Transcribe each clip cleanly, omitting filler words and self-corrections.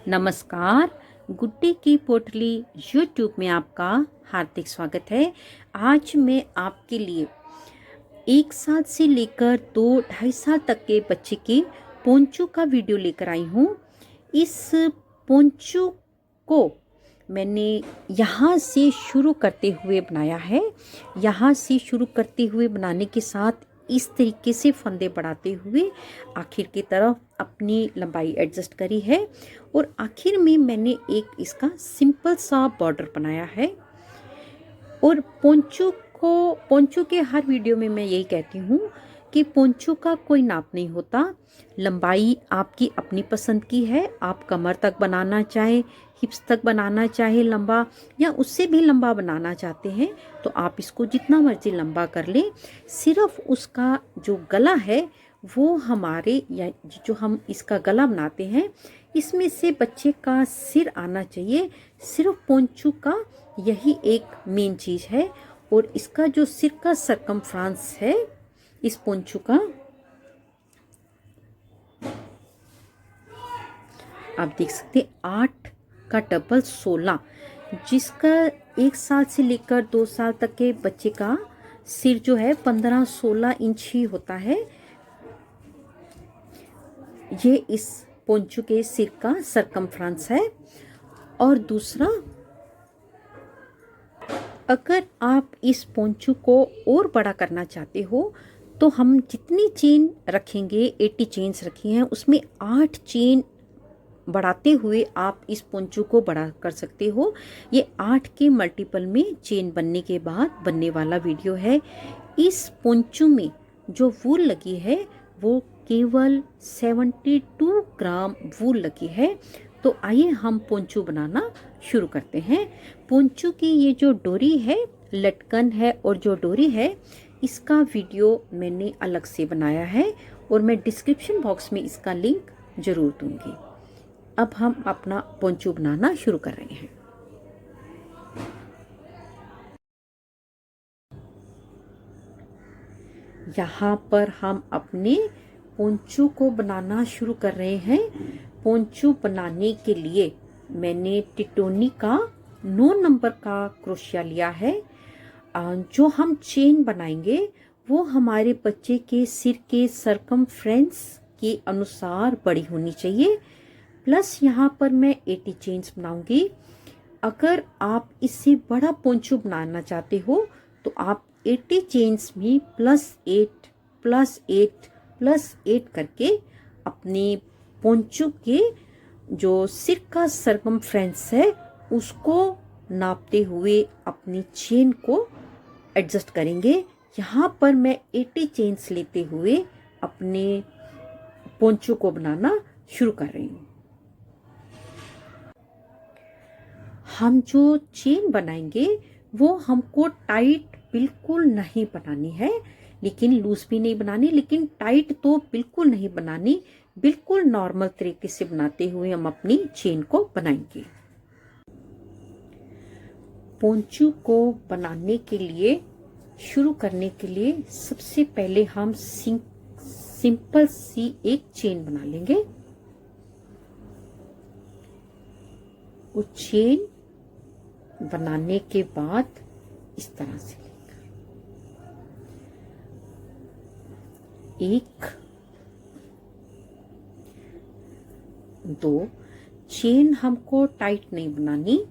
नमस्कार, गुड्डी की पोटली यूट्यूब में आपका हार्दिक स्वागत है। आज मैं आपके लिए 1 साल से लेकर 2-2.5 साल तक के बच्चे के पोंचू का वीडियो लेकर आई हूँ। इस पोंचू को मैंने यहाँ से शुरू करते हुए बनाया है। यहाँ से शुरू करते हुए बनाने के साथ इस तरीके से फंदे बढ़ाते हुए आखिर की तरफ अपनी लंबाई एडजस्ट करी है और आखिर में मैंने एक इसका सिंपल सा बॉर्डर बनाया है। और पोंचू के हर वीडियो में मैं यही कहती हूँ कि पोंचू का कोई नाप नहीं होता। लंबाई आपकी अपनी पसंद की है। आप कमर तक बनाना चाहे, हिप्स तक बनाना चाहे लंबा, या उससे भी लंबा बनाना चाहते हैं तो आप इसको जितना मर्जी लंबा कर लें। सिर्फ उसका जो गला है वो हमारे, या जो हम इसका गला बनाते हैं, इसमें से बच्चे का सिर आना चाहिए। सिर्फ पोंचू का यही एक मेन चीज़ है। और इसका जो सिर का सरकमफ्रेंस है इस पोंचू का, आप देख सकते हैं 8 का डबल 16, जिसका 1 साल से लेकर 2 साल तक के बच्चे का सिर जो है 15-16 इंच ही होता है। ये इस पोंचू के सिर का सरकमफ्रेंस है। और दूसरा, अगर आप इस पोंचू को और बड़ा करना चाहते हो तो हम जितनी चेन रखेंगे, 80 चेन्स रखी हैं, उसमें 8 चेन बढ़ाते हुए आप इस पोंचू को बड़ा कर सकते हो। ये 8 के मल्टीपल में चेन बनने के बाद बनने वाला वीडियो है। इस पोंचू में जो वूल लगी है वो केवल 72 ग्राम वूल लगी है। तो आइए हम पोंचू बनाना शुरू करते हैं। पोंचू की ये जो डोरी है, लटकन है, और जो डोरी है, इसका वीडियो मैंने अलग से बनाया है और मैं डिस्क्रिप्शन बॉक्स में इसका लिंक जरूर दूंगी। अब हम अपना पोंचू बनाना शुरू कर रहे हैं। यहाँ पर हम अपने पोंचू को बनाना शुरू कर रहे हैं। पोंचू बनाने के लिए मैंने टिटोनी का 9 नंबर का क्रोशिया लिया है। जो हम चेन बनाएंगे वो हमारे बच्चे के सिर के सरकमफ्रेंस के अनुसार बड़ी होनी चाहिए। प्लस यहाँ पर मैं 80 चेन्स बनाऊंगी। अगर आप इससे बड़ा पोंचू बनाना चाहते हो तो आप 80 चेन्स में +8 +8 +8 करके अपने पोंचू के जो सिर का सरकमफ्रेंस है उसको नापते हुए अपनी चेन को एडजस्ट करेंगे। यहाँ पर मैं 80 चेन्स लेते हुए अपने पोंचू को बनाना शुरू कर रही हूँ। हम जो चेन बनाएंगे वो हमको टाइट बिल्कुल नहीं बनानी है, लेकिन लूज भी नहीं बनानी, लेकिन टाइट तो बिल्कुल नहीं बनानी। बिल्कुल नॉर्मल तरीके से बनाते हुए हम अपनी चेन को बनाएंगे। पोंचू को बनाने के लिए, शुरू करने के लिए सबसे पहले हम सिंपल सी एक चेन बना लेंगे। वो चेन बनाने के बाद इस तरह से 1 2 चेन हमको टाइट नहीं बनानी।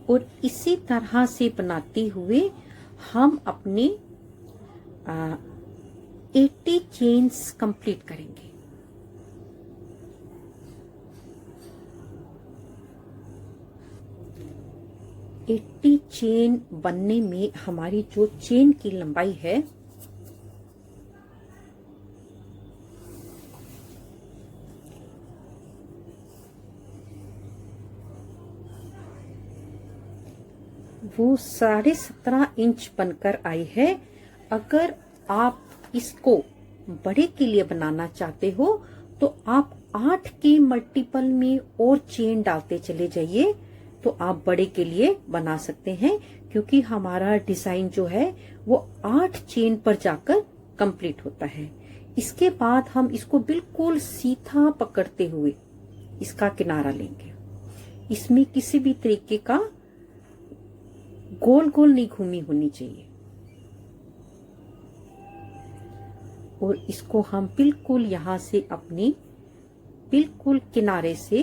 और इसी तरह से बनाते हुए हम अपने 80 चेन्स कंप्लीट करेंगे। एट्टी चेन बनने में हमारी जो चेन की लंबाई है वो 17.5 इंच बनकर आई है। अगर आप इसको बड़े के लिए बनाना चाहते हो तो आप 8 के मल्टीपल में और चेन डालते चले जाइए तो आप बड़े के लिए बना सकते हैं, क्योंकि हमारा डिजाइन जो है वो 8 चेन पर जाकर कंप्लीट होता है। इसके बाद हम इसको बिल्कुल सीधा पकड़ते हुए इसका किनारा लेंगे। इसमें किसी भी तरीके का गोल गोल नहीं घूमी होनी चाहिए। और इसको हम बिल्कुल यहां से अपनी बिल्कुल किनारे से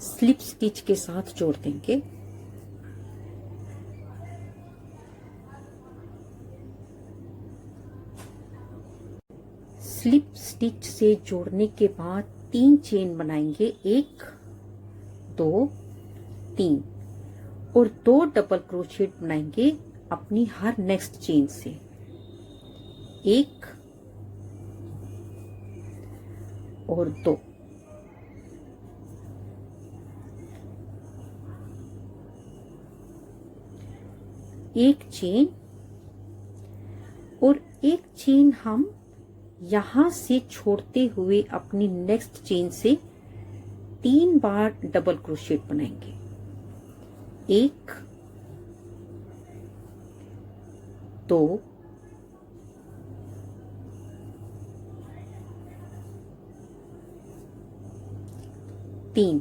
स्लिप स्टिच के साथ जोड़ देंगे। स्लिप स्टिच से जोड़ने के बाद 3 चेन बनाएंगे, 1 2 3, और 2 डबल क्रोशेट बनाएंगे अपनी हर नेक्स्ट चेन से। 1 और 2, एक चेन और एक चेन हम यहां से छोड़ते हुए अपनी नेक्स्ट चेन से 3 बार डबल क्रोशेट बनाएंगे। 1 2 3,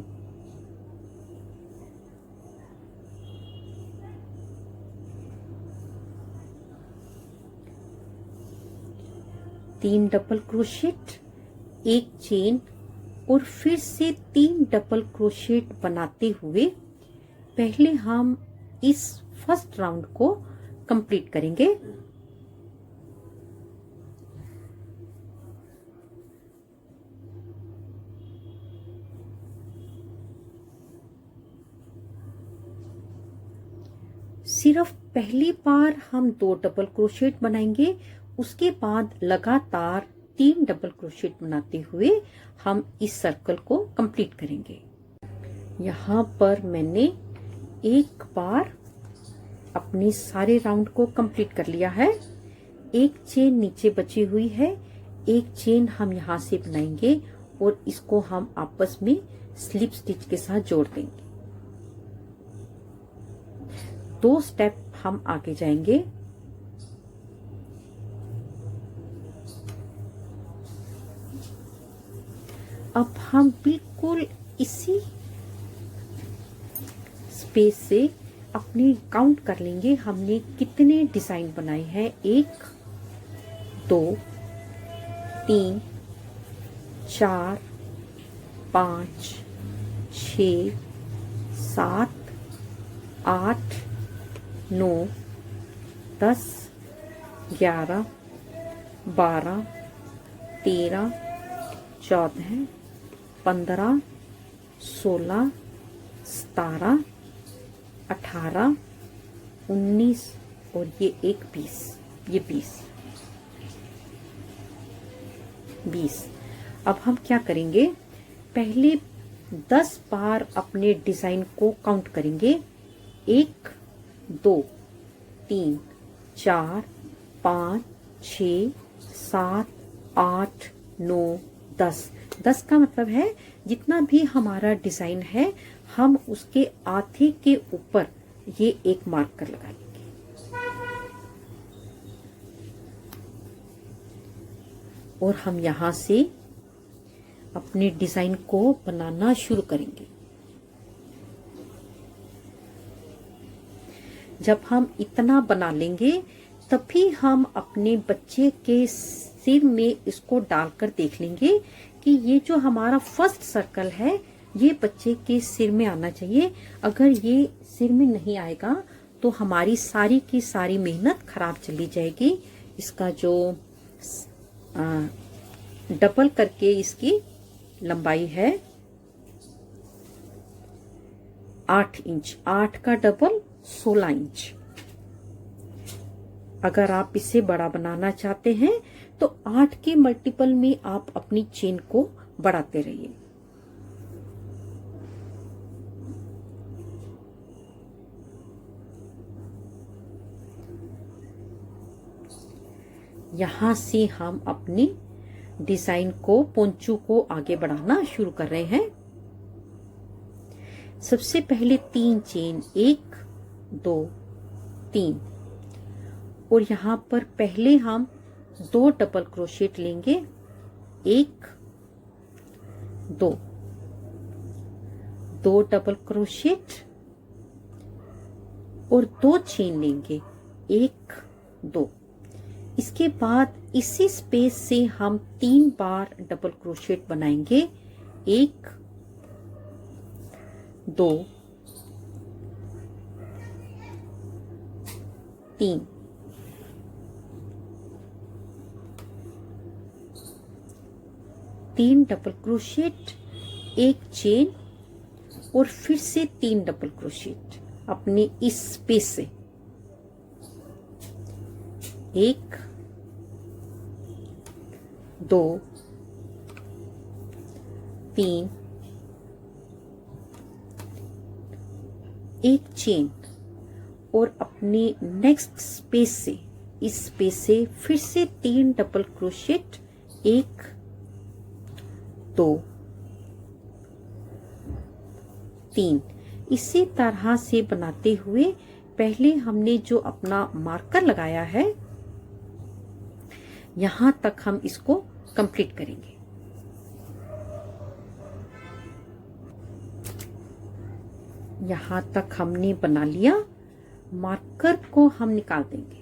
तीन डबल क्रोशेट, एक चेन, और फिर से 3 डबल क्रोशेट बनाते हुए पहले हम इस फर्स्ट राउंड को कंप्लीट करेंगे। सिर्फ पहली बार हम 2 डबल क्रोशेट बनाएंगे, उसके बाद लगातार 3 डबल क्रोशेट बनाते हुए हम इस सर्कल को कंप्लीट करेंगे। यहाँ पर मैंने एक बार अपने सारे राउंड को कंप्लीट कर लिया है। एक चेन नीचे बची हुई है, एक चेन हम यहाँ से बनाएंगे और इसको हम आपस में स्लिप स्टिच के साथ जोड़ देंगे। 2 स्टेप हम आगे जाएंगे। अब हम बिल्कुल इसी स्पेस से अपनी काउंट कर लेंगे हमने कितने डिजाइन बनाए हैं। 1 2 3 4 5 6 7 8 9 10 11 12 13 14 15 16 17 18 19 और ये एक 20, ये 20। अब हम क्या करेंगे, पहले 10 बार अपने डिजाइन को काउंट करेंगे। 1 2 3 4 5 6 7 8 9 10। 10 का मतलब है जितना भी हमारा डिजाइन है हम उसके आधे के ऊपर ये एक मार्कर लगा लेंगे। और हम यहां से अपने डिजाइन को बनाना शुरू करेंगे। जब हम इतना बना लेंगे तभी हम अपने बच्चे के सिर में इसको डालकर देख लेंगे कि ये जो हमारा फर्स्ट सर्कल है ये बच्चे के सिर में आना चाहिए। अगर ये सिर में नहीं आएगा तो हमारी सारी की सारी मेहनत खराब चली जाएगी। इसका जो डबल करके इसकी लंबाई है 8 इंच, 8 का डबल 16 इंच। अगर आप इसे बड़ा बनाना चाहते हैं तो 8 के मल्टीपल में आप अपनी चेन को बढ़ाते रहिए। यहां से हम अपनी डिजाइन को, पोंचू को आगे बढ़ाना शुरू कर रहे हैं। सबसे पहले 3 चेन, 1 2 3, और यहां पर पहले हम 2 डबल क्रोशेट लेंगे। 1 दो, दो डबल क्रोशेट और दो चेन लेंगे, एक दो। इसके बाद इसी स्पेस से हम 3 बार डबल क्रोशेट बनाएंगे, एक दो तीन। तीन डबल क्रोशेट, एक चेन और फिर से 3 डबल क्रोशेट अपने इस स्पेस से, एक दो तीन, एक चेन और अपने नेक्स्ट स्पेस से, इस स्पेस से फिर से 3 डबल क्रोशेट, एक दो तीन। इसी तरह से बनाते हुए पहले हमने जो अपना मार्कर लगाया है यहां तक हम इसको कंप्लीट करेंगे। यहां तक हमने बना लिया, मार्कर को हम निकाल देंगे।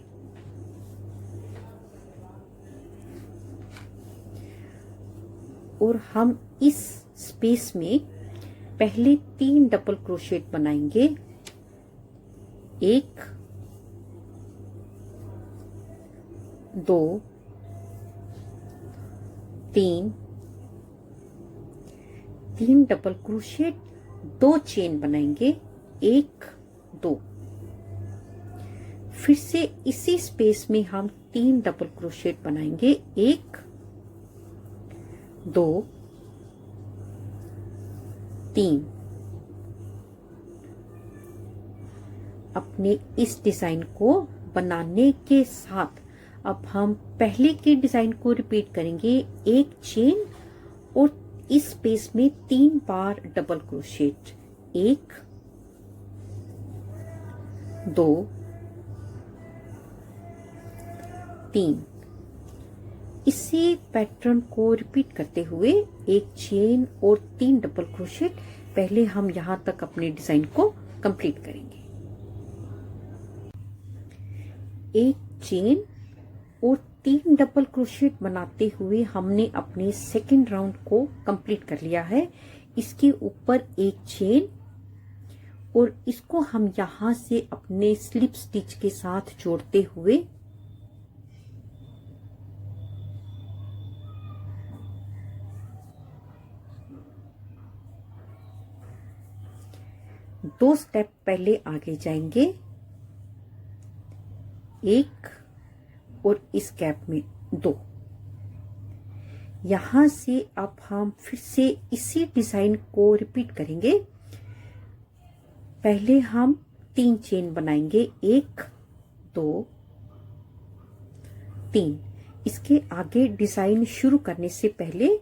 और हम इस स्पेस में पहले 3 डबल क्रोशेट बनाएंगे, एक दो तीन, 3 डबल क्रोशेट, 2 चेन बनाएंगे, एक दो। फिर से इसी स्पेस में हम 3 डबल क्रोशेट बनाएंगे, एक दो तीन। अपने इस डिजाइन को बनाने के साथ अब हम पहले के डिजाइन को रिपीट करेंगे, एक चेन और इस स्पेस में 3 बार डबल क्रोशेट, एक दो तीन। इसी पैटर्न को रिपीट करते हुए एक चेन और 3 डबल क्रोशेट, पहले हम यहां तक अपने डिजाइन को कंप्लीट करेंगे। एक चेन और 3 डबल क्रोशेट बनाते हुए हमने अपने सेकंड राउंड को कंप्लीट कर लिया है। इसके ऊपर एक चेन और इसको हम यहां से अपने स्लिप स्टिच के साथ जोड़ते हुए दो स्टेप पहले आगे जाएंगे, एक और इस गैप में दो। यहां से अब हम फिर से इसी डिजाइन को रिपीट करेंगे। पहले हम 3 चेन बनाएंगे, एक दो तीन। इसके आगे डिजाइन शुरू करने से पहले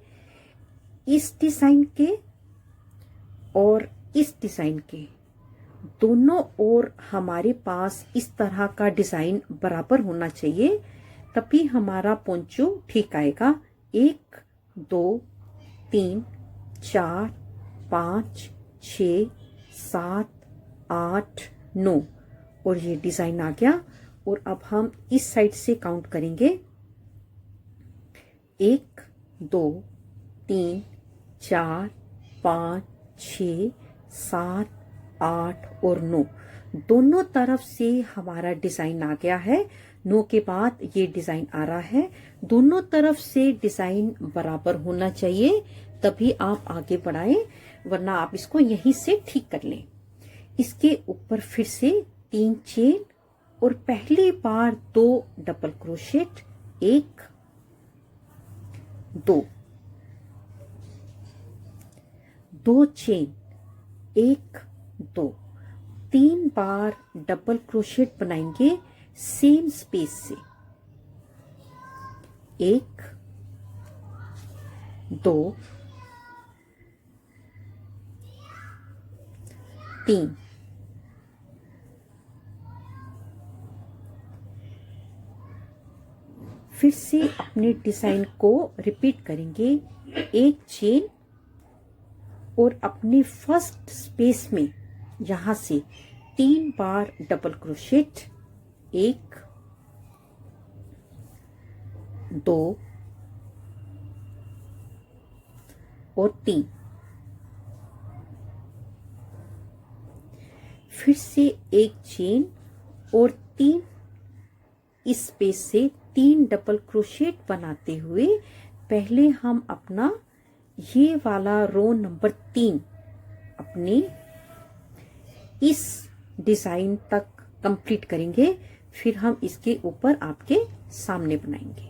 इस डिजाइन के और इस डिजाइन के दोनों ओर हमारे पास इस तरह का डिजाइन बराबर होना चाहिए, तभी हमारा पोंचो ठीक आएगा। एक दो तीन चार 5 6 7 8 9 और ये डिजाइन आ गया। और अब हम इस साइड से काउंट करेंगे, 1 2 3 4 5 6 7 8 और 9। दोनों तरफ से हमारा डिजाइन आ गया है। 9 के बाद ये डिजाइन आ रहा है। दोनों तरफ से डिजाइन बराबर होना चाहिए, तभी आप आगे बढ़ाएं, वरना आप इसको यहीं से ठीक कर लें। इसके ऊपर फिर से 3 चेन और पहली बार 2 डबल क्रोशेट, 1 2 2 चेन, 1 2 3 बार डबल क्रोशेट बनाएंगे सेम स्पेस से, 1 2 3। फिर से अपने डिजाइन को रिपीट करेंगे, एक चेन और अपने फर्स्ट स्पेस में यहाँ से 3 बार डबल क्रोशेट, 1 2 और 3। फिर से एक चेन और 3 इस स्पेस से 3 डबल क्रोशेट बनाते हुए पहले हम अपना ये वाला रो नंबर 3 अपने इस डिजाइन तक कंप्लीट करेंगे। फिर हम इसके ऊपर आपके सामने बनाएंगे।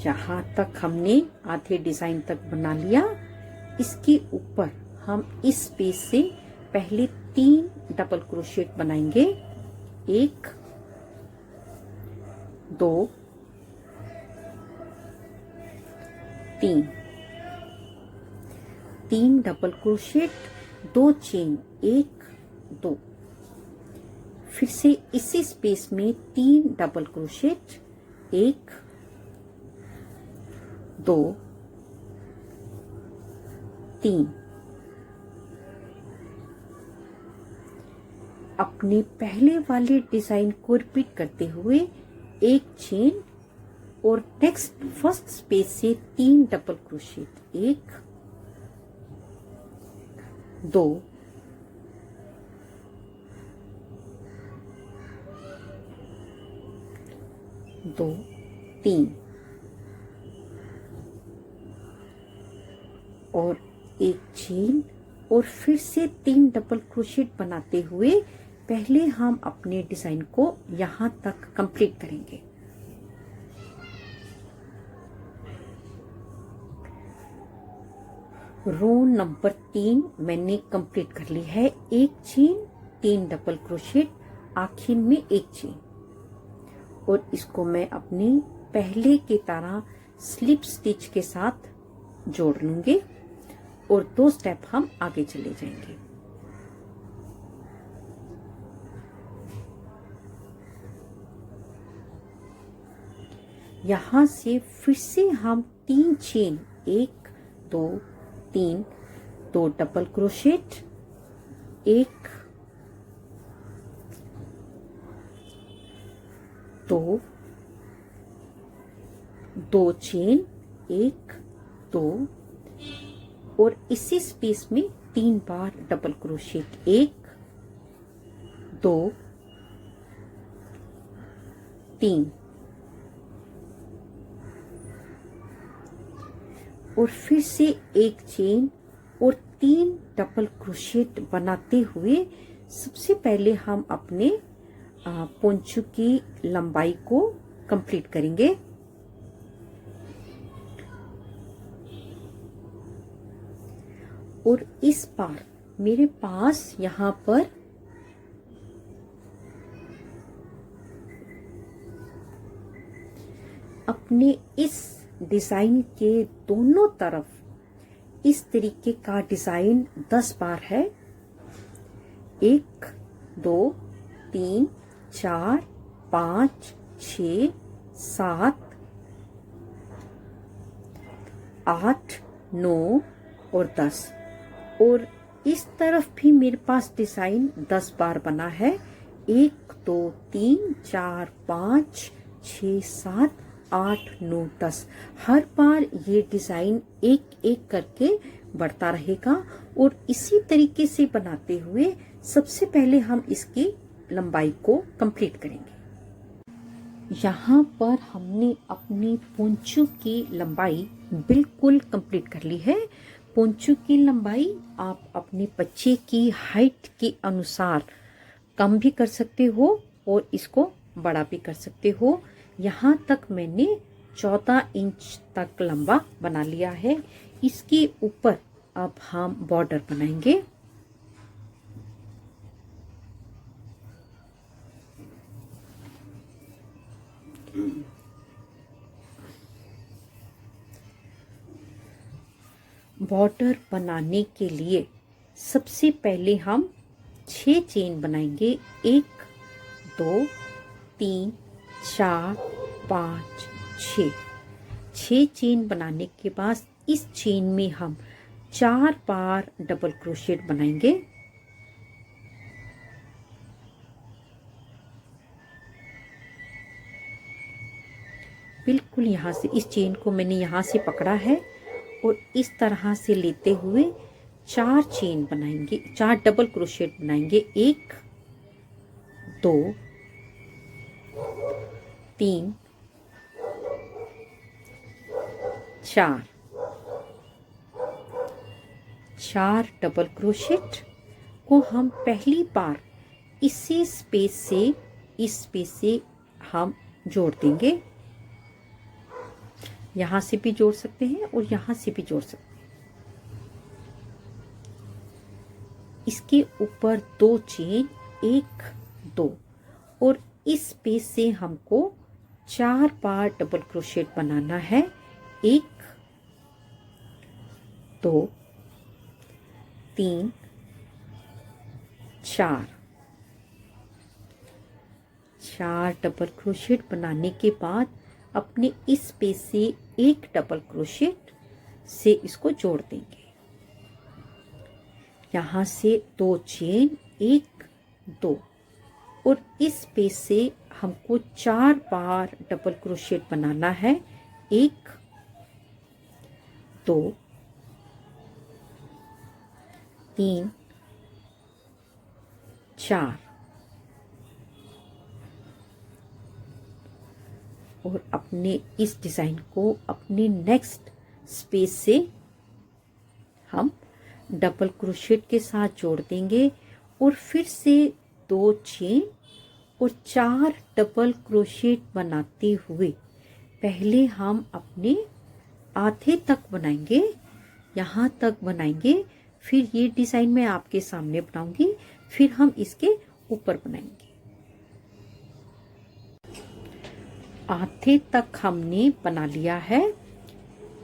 यहाँ तक हमने आधे डिजाइन तक बना लिया। इसके ऊपर हम इस स्पेस से पहले 3 डबल क्रोशेट बनाएंगे, 1 2 3। 3 डबल क्रोशेट, 2 चेन, 1 2। फिर से इसी स्पेस में 3 डबल क्रोशेट, 1 2 3। अपने पहले वाले डिजाइन को रिपीट करते हुए एक चेन और नेक्स्ट फर्स्ट स्पेस से 3 डबल क्रोशेट, 1 2 2 3 और एक चेन और फिर से 3 डबल क्रोशेट बनाते हुए पहले हम अपने डिजाइन को यहां तक कंप्लीट करेंगे। रो नंबर 3 मैंने कंप्लीट कर ली है। एक चेन, 3 डबल क्रोशेट, आखिर में एक चेन और इसको मैं अपने पहले की तरह स्लिप स्टिच के साथ जोड़ लूंगी और 2 स्टेप हम आगे चले जाएंगे। यहां से फिर से हम 3 चेन, 1 2 3, 2 डबल क्रोशेट, 1 2 2 चेन, 1 2 और इसी स्पेस में 3 बार डबल क्रोशेट, 1 2 3 और फिर से एक चेन और 3 डबल क्रोशेट बनाते हुए सबसे पहले हम अपने पोंचू की लंबाई को कंप्लीट करेंगे। और इस बार मेरे पास यहाँ पर अपने इस डिजाइन के दोनों तरफ इस तरीके का डिजाइन 10 बार है। 1 2 3 4 5 6 7 8 9 और 10 और इस तरफ भी मेरे पास डिजाइन 10 बार बना है। 1 2 3 4 5 6 7 8 9 10। हर बार ये डिजाइन एक एक करके बढ़ता रहेगा और इसी तरीके से बनाते हुए सबसे पहले हम इसकी लंबाई को कंप्लीट करेंगे। यहाँ पर हमने अपनी पोंचू की लंबाई बिल्कुल कंप्लीट कर ली है। पोंचू की लंबाई आप अपने बच्चे की हाइट के अनुसार कम भी कर सकते हो और इसको बड़ा भी कर सकते हो। यहाँ तक मैंने 14 इंच तक लंबा बना लिया है। इसके ऊपर अब हम बॉर्डर बनाएंगे। बॉर्डर बनाने के लिए सबसे पहले हम 6 चेन बनाएंगे। 1 2 3 4 5 6 6 चेन बनाने के बाद इस चेन में हम 4 बार डबल क्रोशेट बनाएंगे। बिल्कुल यहाँ से इस चेन को मैंने यहाँ से पकड़ा है और इस तरह से लेते हुए 4 चेन बनाएंगे, 4 डबल क्रोशेट बनाएंगे। 1 2 3 4 डबल क्रोशेट को हम पहली बार इसी स्पेस से इस स्पेस से हम जोड़ देंगे। यहाँ से भी जोड़ सकते हैं और यहाँ से भी जोड़ सकते हैं। इसके ऊपर 2 चेन 1 2 और इस स्पेस से हमको 4 बार डबल क्रोशेट बनाना है। 1 2 3 4 डबल क्रोशेट बनाने के बाद अपने इस स्पेस से 1 डबल क्रोशेट से इसको जोड़ देंगे। यहाँ से 2 चेन 1 2 और इस स्पेस से हमको 4 बार डबल क्रोशेट बनाना है। 1 2 3 4 और अपने इस डिज़ाइन को अपने नेक्स्ट स्पेस से हम डबल क्रोशेट के साथ जोड़ देंगे और फिर से 2 चेन और 4 डबल क्रोशेट बनाते हुए पहले हम अपने आधे तक बनाएंगे, यहाँ तक बनाएंगे। फिर ये डिज़ाइन मैं आपके सामने बनाऊंगी, फिर हम इसके ऊपर बनाएंगे। आधे तक हमने बना लिया है।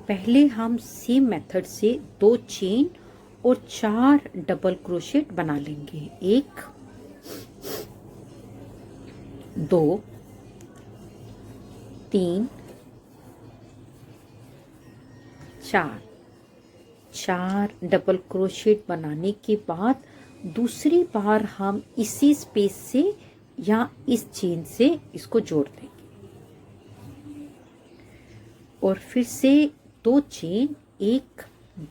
पहले हम सेम मेथड से 2 चेन और 4 डबल क्रोशेट बना लेंगे। 1 2 3 4 डबल क्रोशेट बनाने के बाद दूसरी बार हम इसी स्पेस से या इस चेन से इसको जोड़ देंगे और फिर से 2 चेन 1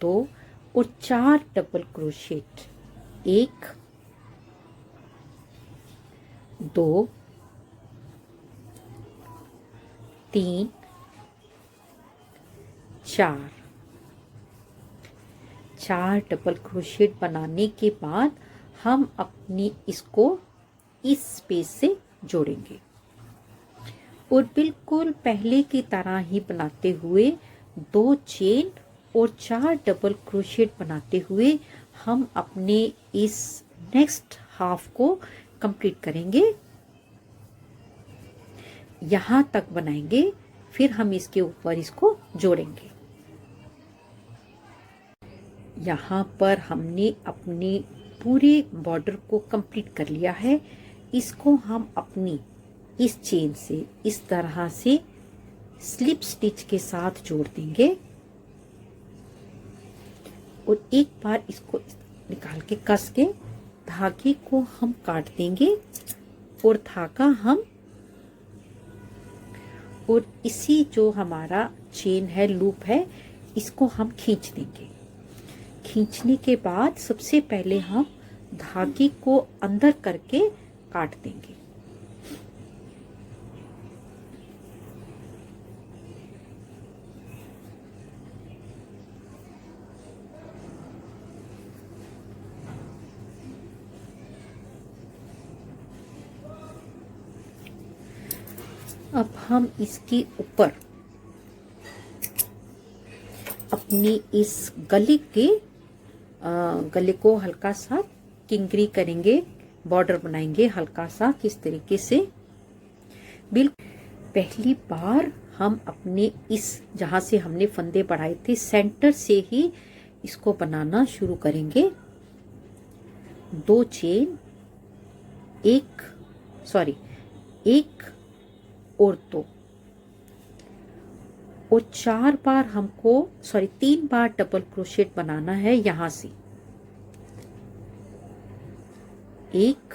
2 और 4 डबल क्रोशेट 1 2 3 4 डबल क्रोशेट बनाने के बाद हम अपनी इसको इस स्पेस से जोड़ेंगे और बिल्कुल पहले की तरह ही बनाते हुए 2 चेन और 4 डबल क्रोशेट बनाते हुए हम अपने इस नेक्स्ट हाफ को कंप्लीट करेंगे। यहाँ तक बनाएंगे, फिर हम इसके ऊपर इसको जोड़ेंगे। यहाँ पर हमने अपने पूरे बॉर्डर को कंप्लीट कर लिया है। इसको हम अपनी इस चेन से इस तरह से स्लिप स्टिच के साथ जोड़ देंगे और एक बार इसको निकाल के कस के धागे को हम काट देंगे और धागा हम और इसी जो हमारा चेन है, लूप है, इसको हम खींच देंगे। खींचने के बाद सबसे पहले हम धागे को अंदर करके काट देंगे। अब हम इसके ऊपर अपनी इस गले को हल्का सा किंकरी करेंगे, बॉर्डर बनाएंगे हल्का सा किस तरीके से। बिल्कुल पहली बार हम अपने इस जहां से हमने फंदे बढ़ाए थे सेंटर से ही इसको बनाना शुरू करेंगे। 2 चेन एक और 2 और 4 बार हमको 3 बार डबल क्रोशेट बनाना है यहाँ से। 1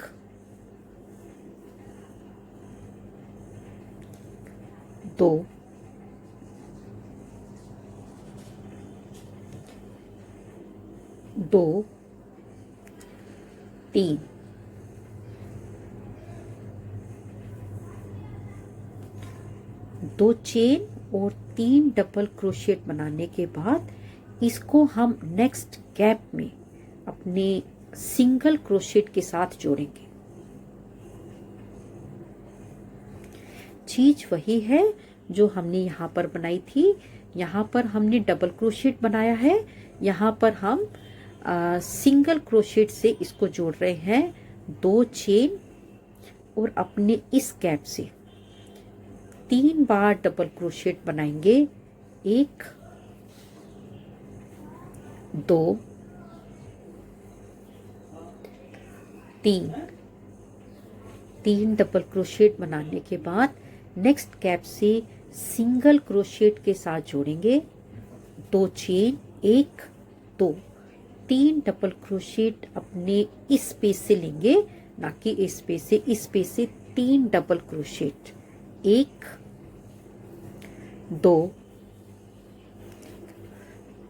2 2 3 2 चेन और 3 डबल क्रोशेट बनाने के बाद इसको हम नेक्स्ट गैप में अपने सिंगल क्रोशेट के साथ जोड़ेंगे। चीज वही है जो हमने यहाँ पर बनाई थी। यहाँ पर हमने डबल क्रोशेट बनाया है, यहाँ पर हम सिंगल क्रोशेट से इसको जोड़ रहे हैं। 2 चेन और अपने इस गैप से 3 बार डबल क्रोशेट बनाएंगे। 1 2 3 डबल क्रोशेट बनाने के बाद नेक्स्ट गैप से सिंगल क्रोशेट के साथ जोड़ेंगे। 2 चेन 1 2 3 डबल क्रोशेट अपने इस स्पेस से लेंगे, ना कि इस स्पेस से 3 डबल क्रोशेट। 1 2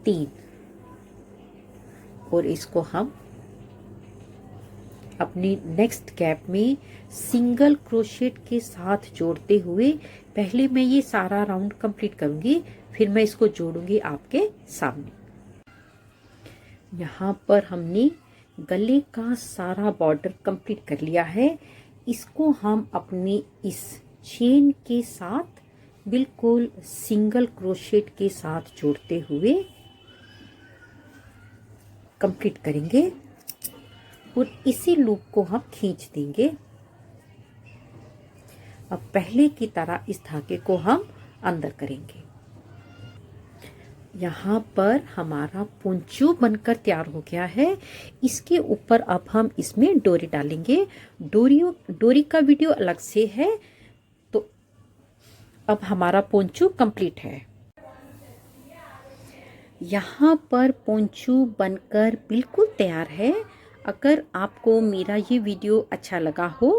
3 और इसको हम अपनी नेक्स्ट गैप में सिंगल क्रोशेट के साथ जोड़ते हुए, पहले मैं ये सारा राउंड कंप्लीट करूंगी, फिर मैं इसको जोड़ूंगी आपके सामने। यहाँ पर हमने गले का सारा बॉर्डर कंप्लीट कर लिया है। इसको हम अपनी इस चेन के साथ बिल्कुल सिंगल क्रोशेट के साथ जोड़ते हुए कंप्लीट करेंगे और इसी लूप को हम खींच देंगे। अब पहले की तरह इस धागे को हम अंदर करेंगे। यहाँ पर हमारा पोंचू बनकर तैयार हो गया है। इसके ऊपर अब हम इसमें डोरी डालेंगे। डोरी का वीडियो अलग से है। तो अब हमारा पोंचू कंप्लीट है। यहाँ पर पोंचू बनकर बिल्कुल तैयार है। अगर आपको मेरा ये वीडियो अच्छा लगा हो,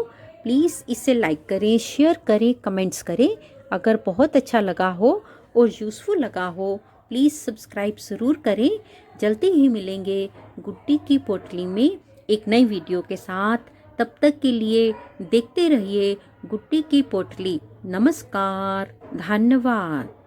प्लीज़ इसे लाइक करें, शेयर करें, कमेंट्स करें। अगर बहुत अच्छा लगा हो और यूज़फुल लगा हो, प्लीज़ सब्सक्राइब ज़रूर करें। जल्दी ही मिलेंगे गुड्डी की पोटली में एक नई वीडियो के साथ। तब तक के लिए देखते रहिए गुड्डी की पोटली। नमस्कार, धन्यवाद।